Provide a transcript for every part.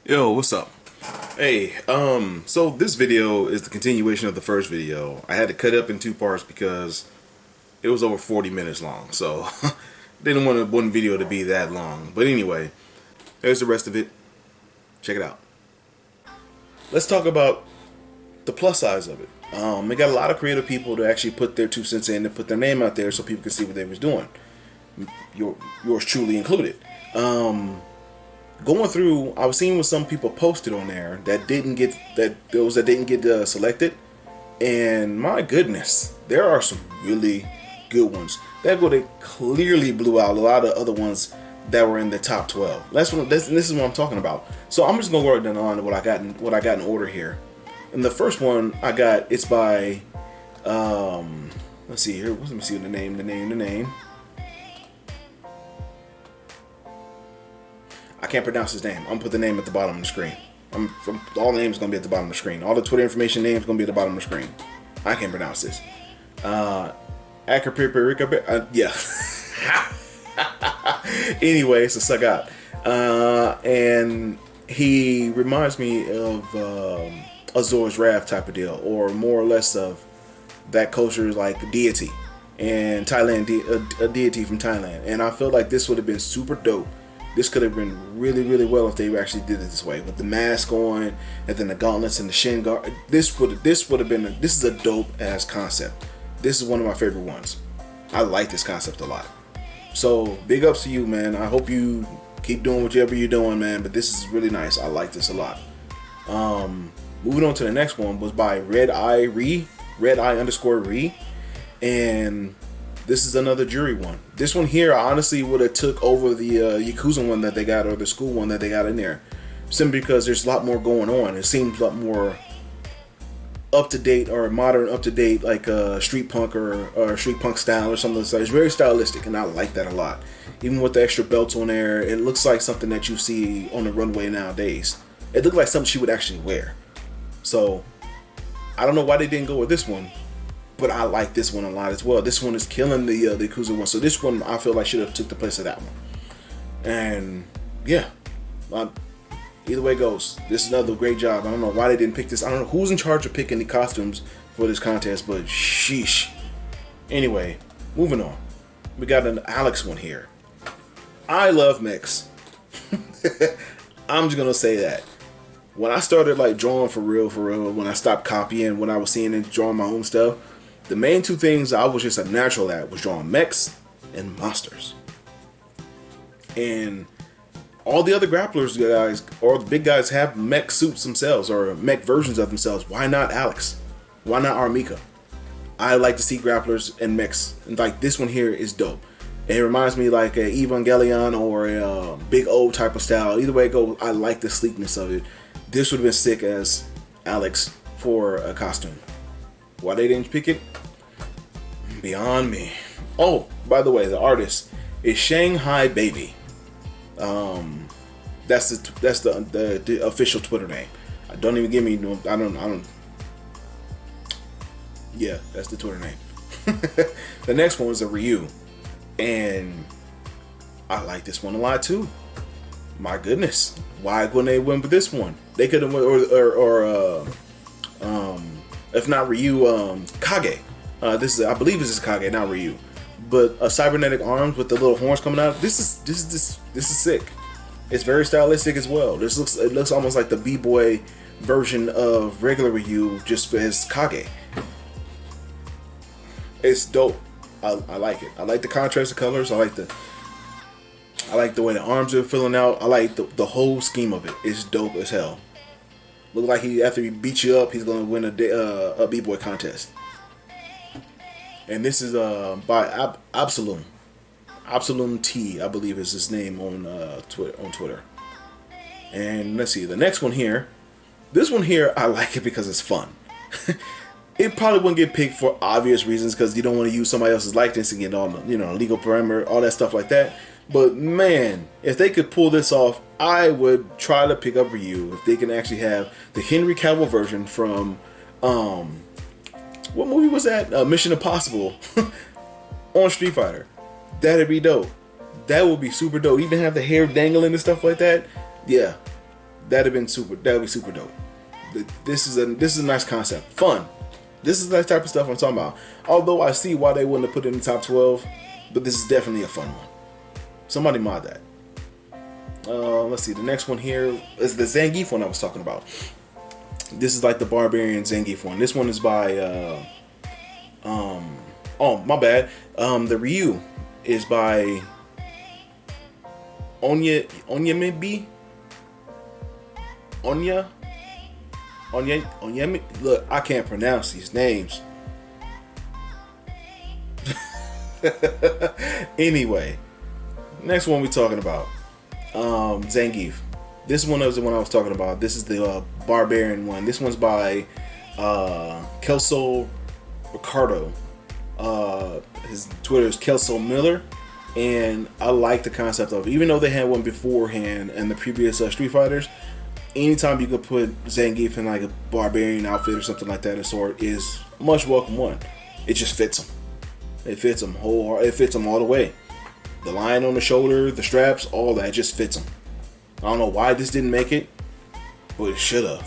Yo, what's up? Hey, so this video is the continuation of the first video. I had to cut it up in two parts because it was over 40 minutes long, so didn't want one video to be that long. But anyway, there's the rest of it. Check it out. Let's talk about the plus size of it. They got a lot of creative people to actually put their 2 cents in and put their name out there so people can see what they was doing. Yours truly included. Going through, I was seeing what some people posted on there that didn't get selected, and my goodness, there are some really good ones. That would have clearly blew out a lot of other ones that were in the top 12. This is what I'm talking about. So I'm just gonna work down on what I got in order here. And the first one I got, it's by let's see here. Let me see the name. I can't pronounce his name. I'm gonna put the name at the bottom of the screen. All the names are gonna be at the bottom of the screen. All the Twitter information names are gonna be at the bottom of the screen. I can't pronounce this. Yeah. Anyway, it's a Sagat. And he reminds me of Azor's Wrath type of deal, or more or less of that culture, like deity and Thailand, a deity from Thailand. And I feel like this would have been super dope. This could have been really, really well if they actually did it this way, with the mask on and then the gauntlets and the shin guard. This is a dope ass concept. This is one of my favorite ones. I like this concept a lot. So big ups to you, man. I hope you keep doing whatever you're doing, man. But this is really nice. I like this a lot. Moving on to the next one was by Red Eye _ Re, and this is another jury one. This one here, I honestly would have took over the Yakuza one that they got, or the school one that they got in there, simply because there's a lot more going on. It seems a lot more up to date, or modern, up to date, like street punk or street punk style or something like that. It's very stylistic, and I like that a lot. Even with the extra belts on there, it looks like something that you see on the runway nowadays. It looked like something she would actually wear. So I don't know why they didn't go with this one, but I like this one a lot as well. This one is killing the Yakuza one. So this one I feel like should have took the place of that one. And yeah, either way it goes, this is another great job. I don't know why they didn't pick this. I don't know who's in charge of picking the costumes for this contest, but sheesh. Anyway, moving on. We got an Alex one here. I love mechs. I'm just gonna say that. When I started like drawing for real, when I stopped copying, when I was seeing and drawing my own stuff, the main two things I was just a natural at was drawing mechs and monsters. And all the other grapplers guys, or the big guys, have mech suits themselves, or mech versions of themselves. Why not Alex? Why not Armika? I like to see grapplers and mechs. And like this one here is dope. It reminds me like a Evangelion or a Big O type of style. Either way it goes, I like the sleekness of it. This would have been sick as Alex for a costume. Why they didn't pick it? Beyond me. Oh, by the way, the artist is Shanghai Baby. That's the official Twitter name. Don't even give me no. I don't. Yeah, that's the Twitter name. The next one was a Ryu, and I like this one a lot too. My goodness, why couldn't they win with this one? They could have went, or if not Ryu, Kage. I believe this is Kage, not Ryu. But cybernetic arms with the little horns coming out. This is sick. It's very stylistic as well. It looks almost like the B-boy version of regular Ryu, just as Kage. It's dope. I like it. I like the contrast of colors. I like the way the arms are filling out. I like the whole scheme of it. It's dope as hell. Look like after he beats you up, he's gonna win a B-boy contest. And this is by Absolum T, I believe is his name on Twitter. And let's see the next one here. This one here, I like it because it's fun. It probably wouldn't get picked for obvious reasons, because you don't want to use somebody else's likeness and get all the legal parameter, all that stuff like that. But man, if they could pull this off, I would try to pick up Ryu if they can actually have the Henry Cavill version from what movie was that? Mission Impossible on Street Fighter. That'd be dope. That would be super dope. Even have the hair dangling and stuff like that. Yeah, That'd have been super. That'd be super dope. This is a nice concept, fun. This is that type of stuff I'm talking about. Although I see why they wouldn't have put it in the top 12, but this is definitely a fun one. Somebody mod that. Let's see. The next one here is the Zangief one I was talking about. This is like the Barbarian Zangief one. This one is by oh my bad. The Ryu is by Onyemibi. Onya. Look, I can't pronounce these names. Anyway, next one we talking about. Zangief. This one was the one I was talking about. This is the Barbarian one. This one's by Kelso Ricardo. His Twitter is Kelso Miller, and I like the concept of it. Even though they had one beforehand and the previous Street Fighters, anytime you could put Zangief in like a Barbarian outfit or something like that, a sword is much welcome one. It just fits him. It fits him whole. It fits him all the way. The line on the shoulder, the straps, all that just fits him. I don't know why this didn't make it, but it should have.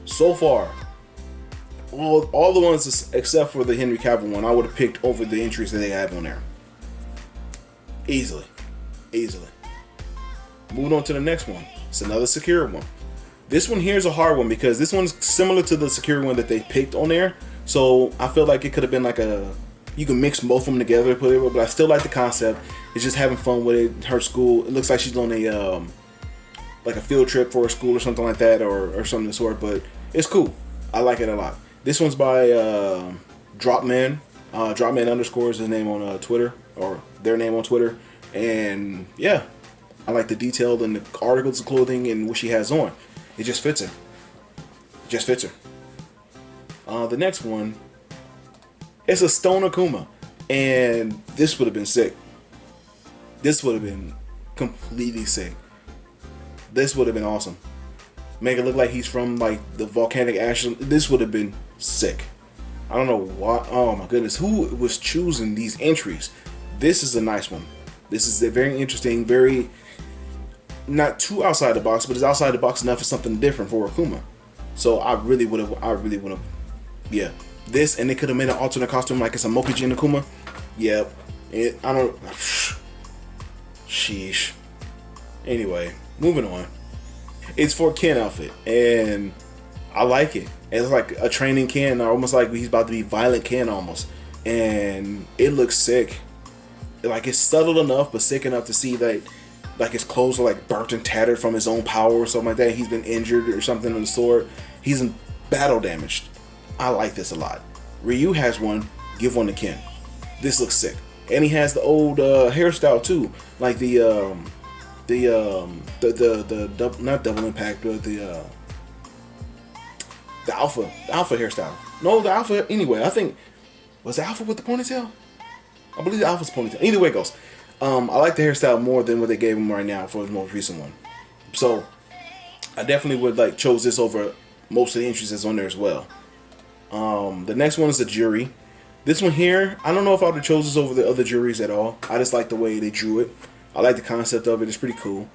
So far, all the ones except for the Henry Cavill one, I would have picked over the entries that they have on there. Easily. Moving on to the next one. It's another Secure one. This one here is a hard one because this one's similar to the Secure one that they picked on there. So I feel like it could have been like you can mix both of them together, but I still like the concept. It's just having fun with it. Her school, it looks like she's on a like a field trip for a school or something like that, or something of the sort. But it's cool. I like it a lot. This one's by Dropman. Dropman _ is his name on Twitter, or their name on Twitter. And yeah, I like the detail and the articles of clothing and what she has on. It just fits her. The next one, it's a Stone Akuma, and this would have been sick. This would have been completely sick. This would have been awesome. Make it look like he's from like the volcanic ash. This would have been sick. I don't know why. Oh my goodness, who was choosing these entries? This is a nice one. This is a very interesting, very not too outside the box, but it's outside the box enough for something different for Akuma. So I really would have. Yeah, this, and they could have made an alternate costume like it's a Mokujin Akuma. Yep. I don't. Sheesh. Anyway, moving on. It's for Ken outfit, and I like it. It's like a training Ken, almost like he's about to be violent Ken almost, and it looks sick. Like it's subtle enough, but sick enough to see that like his clothes are like burnt and tattered from his own power or something like that. He's been injured or something of the sort. He's in battle damaged. I like this a lot. Ryu has one. Give one to Ken. This looks sick, and he has the old hairstyle too, like the not double impact, but the alpha hairstyle. No, the alpha. Anyway, I think was the alpha with the ponytail. I believe the alpha's ponytail. Either way it goes. I like the hairstyle more than what they gave him right now for his most recent one. So I definitely would like chose this over most of the entries that's on there as well. The next one is the Jury. This one here, I don't know if I would have chose this over the other juries at all. I just like the way they drew it. I like the concept of it. It's pretty cool.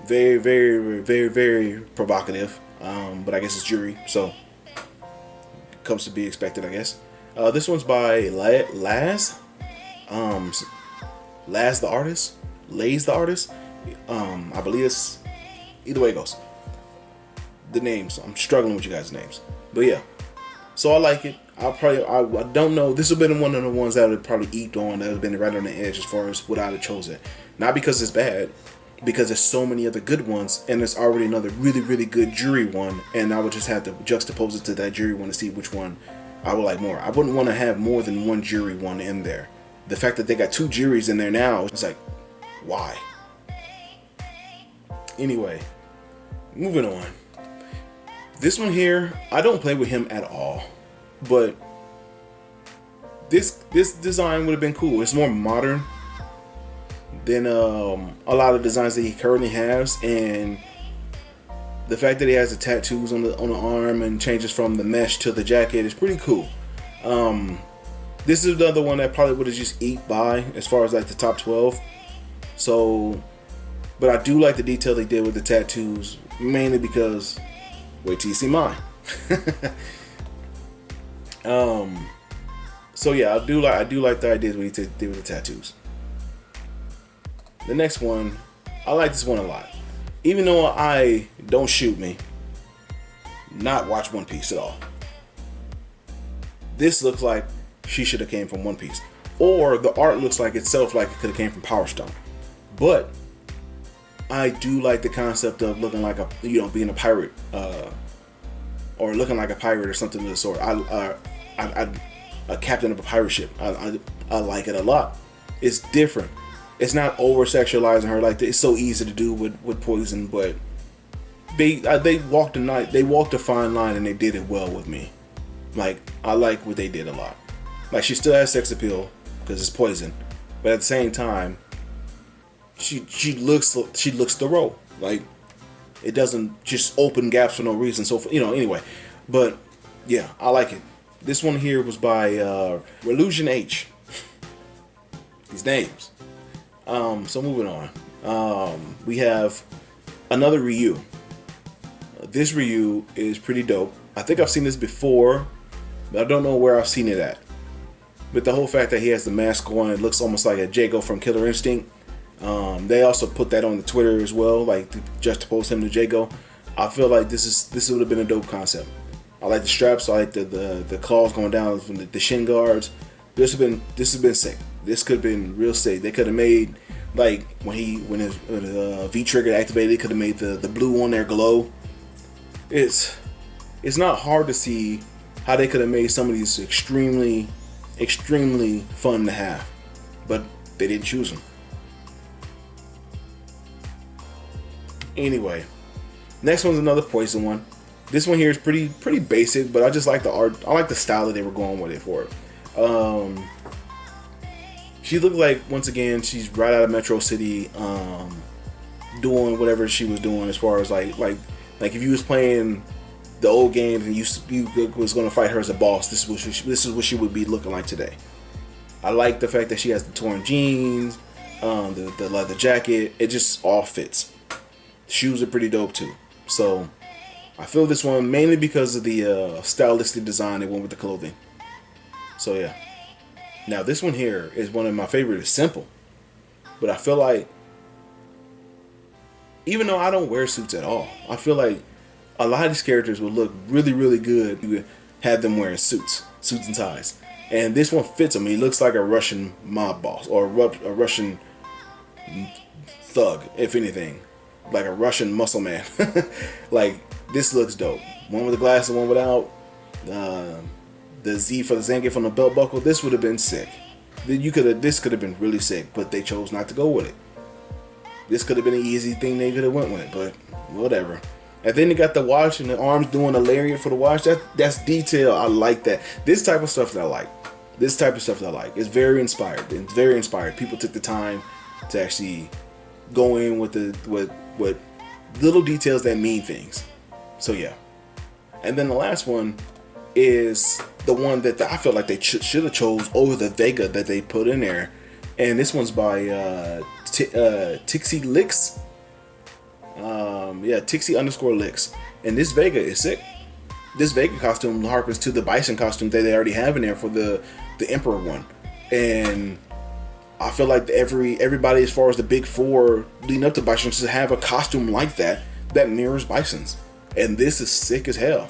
Very, very, very, very provocative. But I guess it's Jury, so comes to be expected, I guess. This one's by Laz the artist. Lays the artist. I believe it's either way it goes. The names, I'm struggling with you guys' names, but yeah. So I like it. I don't know. This would have been one of the ones that I would probably eat on. That would have been right on the edge as far as what I'd have chosen. Not because it's bad, because there's so many other good ones, and there's already another really, really good Jury one, and I would just have to juxtapose it to that Jury one to see which one I would like more. I wouldn't want to have more than one Jury one in there. The fact that they got two Juries in there now, it's like, why? Anyway, moving on. This one here, I don't play with him at all, but this design would have been cool. It's more modern than a lot of designs that he currently has, and the fact that he has the tattoos on the arm and changes from the mesh to the jacket is pretty cool. This is the other one that probably would have just eked by as far as like the top 12. So But I do like the detail they did with the tattoos, mainly because wait till you see mine. So yeah, I do like the ideas what he did with the tattoos. The next one, I like this one a lot. Even though I don't shoot me, not watch One Piece at all. This looks like she should have came from One Piece, or the art looks like itself like it could have came from Power Stone. But I do like the concept of looking like being a pirate, or looking like a pirate or something of the sort. A captain of a pirate ship. I like it a lot. It's different. It's not over sexualizing her like it's so easy to do with Poison, but they walked a fine line and they did it well with me. Like, I like what they did a lot. Like, she still has sex appeal because it's Poison, but at the same time, she looks thorough. Like, it doesn't just open gaps for no reason. So anyway, but yeah, I like it. This one here was by Relusion H. These names. So moving on. We have another Ryu. This Ryu is pretty dope. I think I've seen this before, but I don't know where I've seen it at. But the whole fact that he has the mask on, it looks almost like a Jago from Killer Instinct. They also put that on the Twitter as well, like to juxtapose him to Jago. I feel like this would have been a dope concept. I like the straps. I like the claws going down from the shin guards. This has been sick. This could have been real sick. They could have made, like, when his V trigger activated, they could have made the blue on there glow. It's not hard to see how they could have made some of these extremely fun to have, but they didn't choose them. Anyway, next one's another Poison one. This one here is pretty basic, but I just like the art. I like the style that they were going with it for it. She looked like, once again, she's right out of Metro City, doing whatever she was doing as far as like if you was playing the old games and you was going to fight her as a boss, this is what she would be looking like today. I like the fact that she has the torn jeans, the leather jacket. It just all fits. Shoes are pretty dope too. So I feel this one mainly because of the stylistic design they went with the clothing. So yeah. Now this one here is one of my favorite. It's simple, but I feel like, even though I don't wear suits at all, I feel like a lot of these characters would look really good if you had them wearing suits and ties. And this one fits him. He looks like a Russian mob boss, or a Russian thug, if anything, like a Russian muscle man. Like, this looks dope. One with the glasses, one without. The Z for the Zangief on the belt buckle. This would have been sick. This could have been really sick, but they chose not to go with it. This could have been an easy thing they could have went with, but whatever. And then they got the watch and the arms doing a lariat for the watch. That's detail. I like that. This type of stuff that I like. It's very inspired. It's very inspired. People took the time to actually go in with little details that mean things. So yeah. And then the last one is the one that I feel like they should have chose over the Vega that they put in there. And this one's by Tixie Licks. Tixie_Licks. And this Vega is sick. This Vega costume harkens to the Bison costume that they already have in there for the Emperor one. And I feel like everybody as far as the big four leading up to Bison should have a costume like that mirrors Bison's. And this is sick as hell.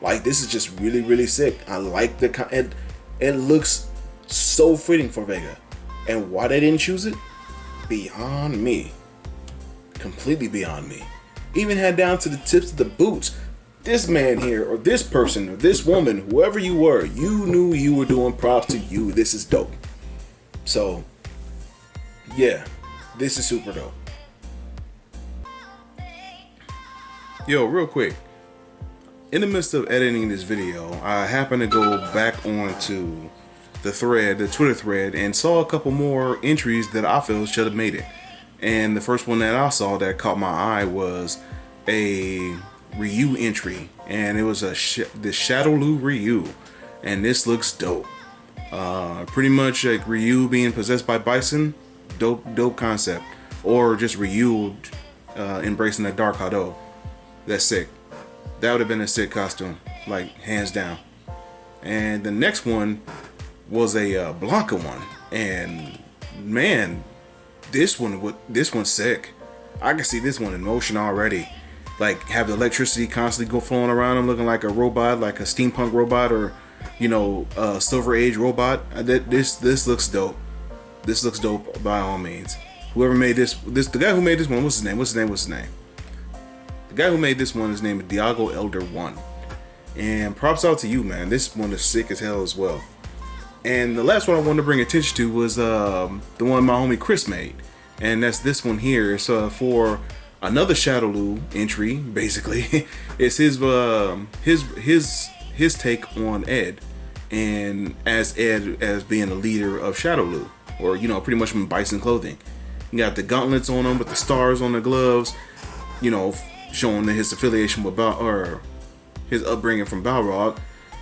Like, this is just really sick. I like it looks so fitting for Vega. And why they didn't choose it? Beyond me. Completely beyond me. Even had down to the tips of the boots. This man here, or this person, or this woman, whoever you were, you knew you were doing props to you. This is dope. So, yeah, this is super dope. Yo, real quick. In the midst of editing this video, I happened to go back onto the Twitter thread, and saw a couple more entries that I feel should have made it. And the first one that I saw that caught my eye was a Ryu entry, and it was the Shadowloo Ryu, and this looks dope. Pretty much like Ryu being possessed by Bison. Dope concept. or just Ryu embracing the Dark Hado. That's sick. That would have been a sick costume, like hands down. And the next one was a Blanca one, and man, this one's sick. I can see this one in motion already. Like have the electricity constantly go flowing around him, looking like a robot, like a steampunk robot, or a Silver Age robot. This looks dope. This looks dope by all means. Whoever made the guy who made this one, what's his name? The guy who made this one, his name is Diago Elder 1. And props out to you, man. This one is sick as hell as well. And the last one I wanted to bring attention to was the one my homie Chris made. And that's this one here. It's for another Shadowloo entry, basically. It's his take on Ed. And as Ed as being a leader of Shadowloo. Or, pretty much from Bison clothing. You got the gauntlets on him with the stars on the gloves. Showing his affiliation with or his upbringing from Balrog,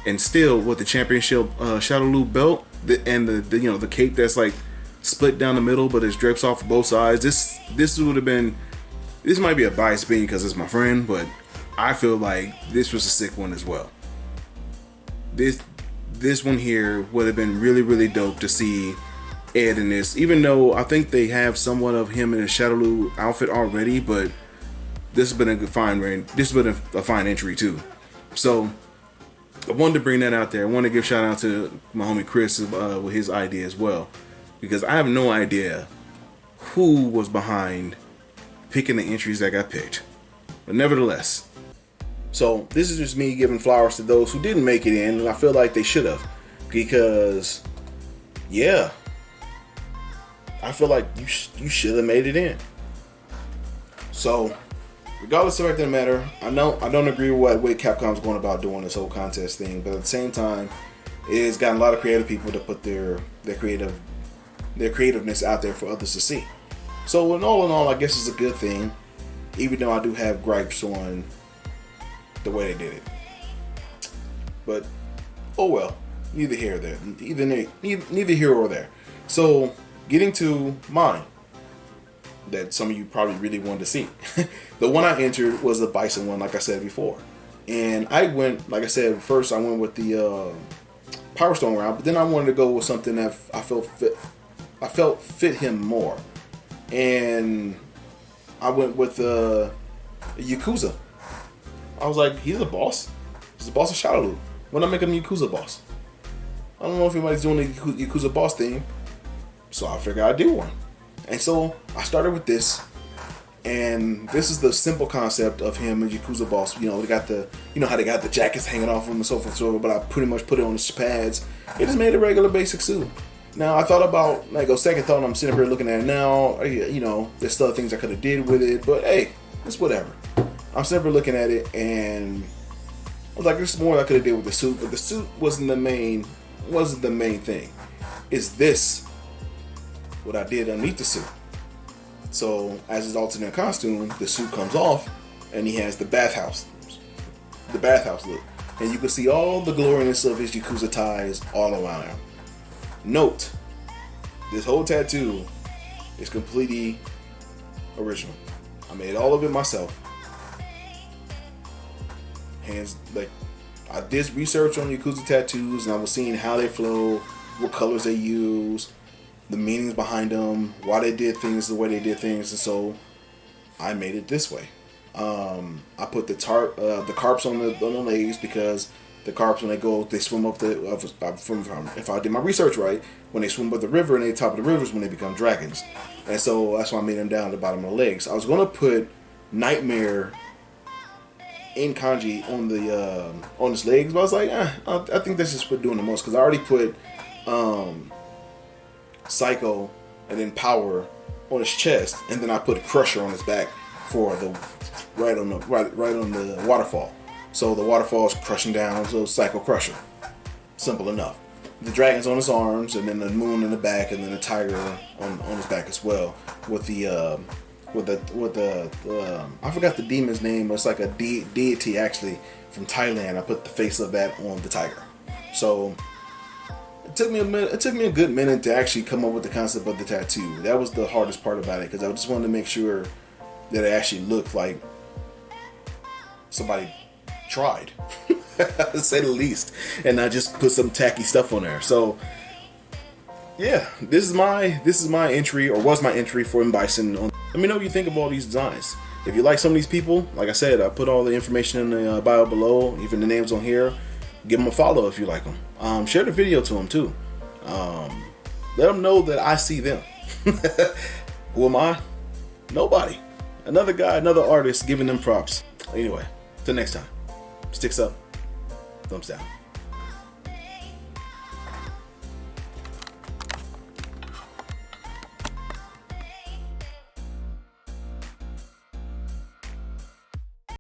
and still with the championship Shadowloo belt and the cape that's like split down the middle, but it drips off both sides. This would have been. This might be a biased opinion because it's my friend, but I feel like this was a sick one as well. This one here would have been really, really dope to see Ed in this, even though I think they have somewhat of him in a Shadowloo outfit already, but this has been a fine entry too. So I wanted to bring that out there. I want to give shout out to my homie Chris with his idea as well, because I have no idea who was behind picking the entries that got picked, but nevertheless. So this is just me giving flowers to those who didn't make it in, and I feel like they should have, because I feel like you should have made it in. So regardless of everything matter, I don't agree with what way Capcom's going about doing this whole contest thing, but at the same time, it has gotten a lot of creative people to put their creativeness out there for others to see. So in all, I guess it's a good thing, even though I do have gripes on the way they did it. But oh well, neither here or there. Neither here or there. So getting to mine, that some of you probably really wanted to see. The one I entered was the Bison one, like I said before. And I went, like I said, first I went with the Power Stone route, but then I wanted to go with something that I felt fit him more. And I went with Yakuza. I was like, he's a boss. He's the boss of Shadowloo. Why not make him a Yakuza boss? I don't know if anybody's doing the Yakuza boss theme, so I figured I'd do one. And so I started with this, and this is the simple concept of him and Yakuza boss. They got how they got the jackets hanging off him and so forth, but I pretty much put it on his pads. It just made a regular basic suit. Now I thought about, like, a second thought, I'm sitting here looking at it now, there's still things I could have did with it, but hey, it's whatever. I'm sitting here looking at it, and I was like, there's more I could have did with the suit, but the suit wasn't the main thing. It's this what I did underneath the suit. So as his alternate costume, the suit comes off and he has the bathhouse look, and you can see all the gloriness of his Yakuza ties all around him. Note, this whole tattoo is completely original. I made all of it myself. I did research on Yakuza tattoos, and I was seeing how they flow, what colors they use, the meanings behind them, why they did things the way they did things, and so I made it this way. I put the carps on the legs, because the carps, when they swim up if I did my research right, when they swim up the river and they top of the rivers when they become dragons, and so that's why I made them down at the bottom of the legs. I was gonna put Nightmare in kanji on his legs, but I was like, I think that's just doing the most, because I already put Psycho and then Power on his chest, and then I put Crusher on his back for the right on the waterfall. So the waterfall is crushing down, so Psycho Crusher. Simple enough. The dragon's on his arms, and then the moon in the back, and then the tiger on his back as well. With the I forgot the demon's name. It's like a deity actually from Thailand. I put the face of that on the tiger. So it took me a minute. It took me a good minute to actually come up with the concept of the tattoo. That was the hardest part about it, because I just wanted to make sure that it actually looked like somebody tried, to say the least, and not just put some tacky stuff on there. So yeah, this is my entry, or was my entry for M. Bison. Let me know what you think of all these designs. If you like some of these people, like I said, I put all the information in the bio below, even the names on here. Give them a follow if you like them. Share the video to them too. Let them know that I see them. Who am I? Nobody. Another guy, another artist giving them props. Anyway, till next time. Sticks up, thumbs down.